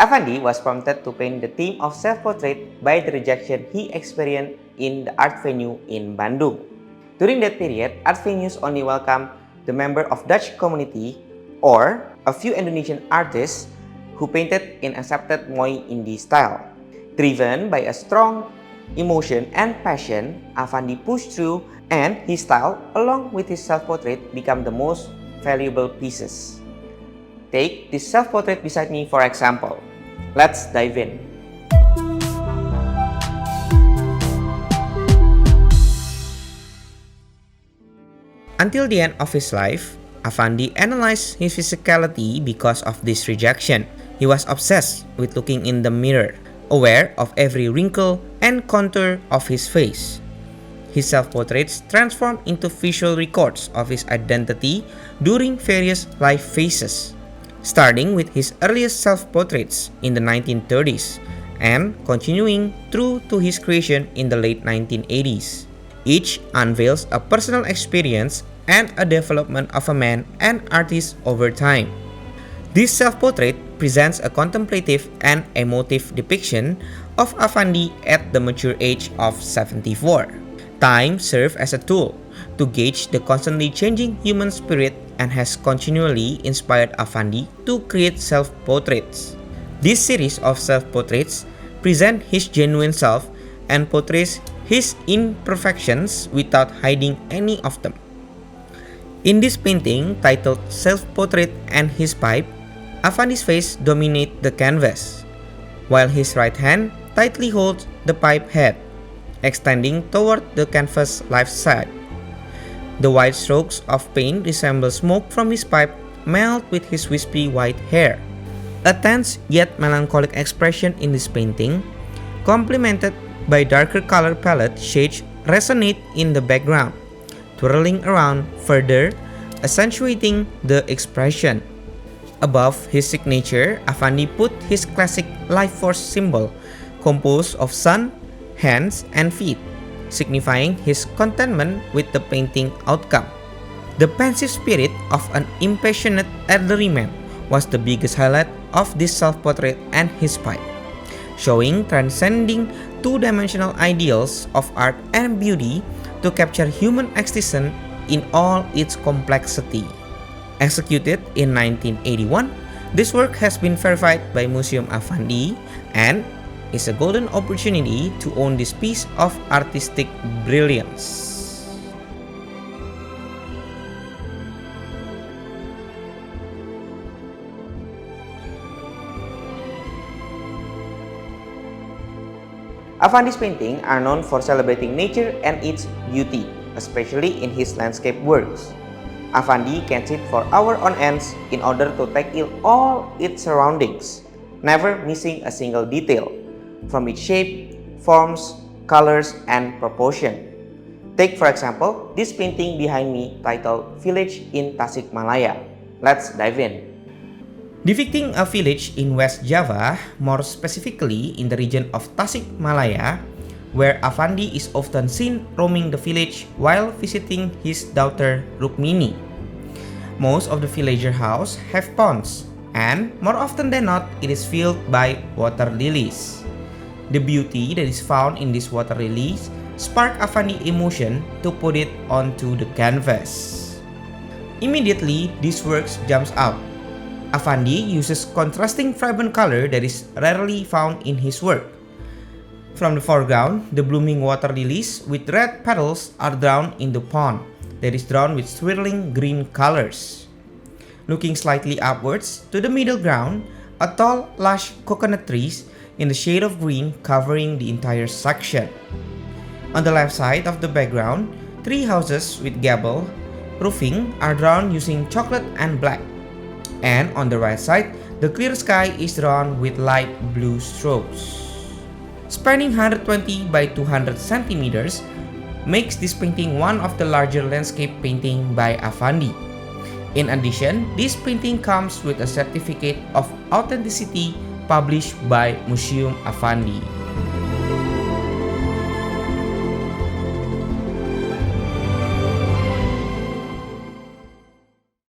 Affandi was prompted to paint the theme of self-portrait by the rejection he experienced in the art venue in Bandung. During that period, art venues only welcome the member of Dutch community or a few Indonesian artists who painted in accepted Moi indie style. Driven by a strong emotion and passion, Affandi pushed through, and his style, along with his self-portrait, became the most valuable pieces. Take this self-portrait beside me for example. Let's dive in. Until the end of his life, Affandi analyzed his physicality because of this rejection. He was obsessed with looking in the mirror, aware of every wrinkle and contour of his face. His self-portraits transformed into visual records of his identity during various life phases, starting with his earliest self-portraits in the 1930s and continuing through to his creation in the late 1980s. Each unveils a personal experience and a development of a man and artist over time. This self-portrait presents a contemplative and emotive depiction of Affandi at the mature age of 74. Time served as a tool to gauge the constantly changing human spirit and has continually inspired Affandi to create self-portraits. This series of self-portraits present his genuine self and portrays his imperfections without hiding any of them. In this painting, titled Self-Portrait and His Pipe, Affandi's face dominates the canvas, while his right hand tightly holds the pipe head, extending toward the canvas left side. The white strokes of paint resemble smoke from his pipe melt with his wispy white hair. A tense yet melancholic expression in this painting, complemented by darker color palette shades, resonate in the background, twirling around further, accentuating the expression. Above his signature, Affandi put his classic life force symbol, composed of sun, hands, and feet, signifying his contentment with the painting outcome. The pensive spirit of an impassionate elderly man was the biggest highlight of this self-portrait and his pipe, showing transcending two-dimensional ideals of art and beauty to capture human existence in all its complexity. Executed in 1981, this work has been verified by Museum Affandi and is a golden opportunity to own this piece of artistic brilliance. Affandi's paintings are known for celebrating nature and its beauty, especially in his landscape works. Affandi can sit for hours on end in order to take in all its surroundings, never missing a single detail, from its shape, forms, colors, and proportion. Take for example, this painting behind me titled Village in Tasikmalaya. Let's dive in. Depicting a village in West Java, more specifically in the region of Tasikmalaya, where Affandi is often seen roaming the village while visiting his daughter Rukmini. Most of the villager houses have ponds, and more often than not, it is filled by water lilies. The beauty that is found in these water lilies sparked Affandi emotion to put it onto the canvas. Immediately, this work jumps out. Affandi uses contrasting vibrant color that is rarely found in his work. From the foreground, the blooming water lilies with red petals are drawn in the pond that is drawn with swirling green colors. Looking slightly upwards to the middle ground, a tall, lush coconut trees in the shade of green covering the entire section. On the left side of the background, three houses with gable roofing are drawn using chocolate and black. And on the right side, the clear sky is drawn with light blue strokes. Spanning 120 by 200 centimeters, makes this painting one of the larger landscape painting by Affandi. In addition, this painting comes with a certificate of authenticity published by Museum Affandi.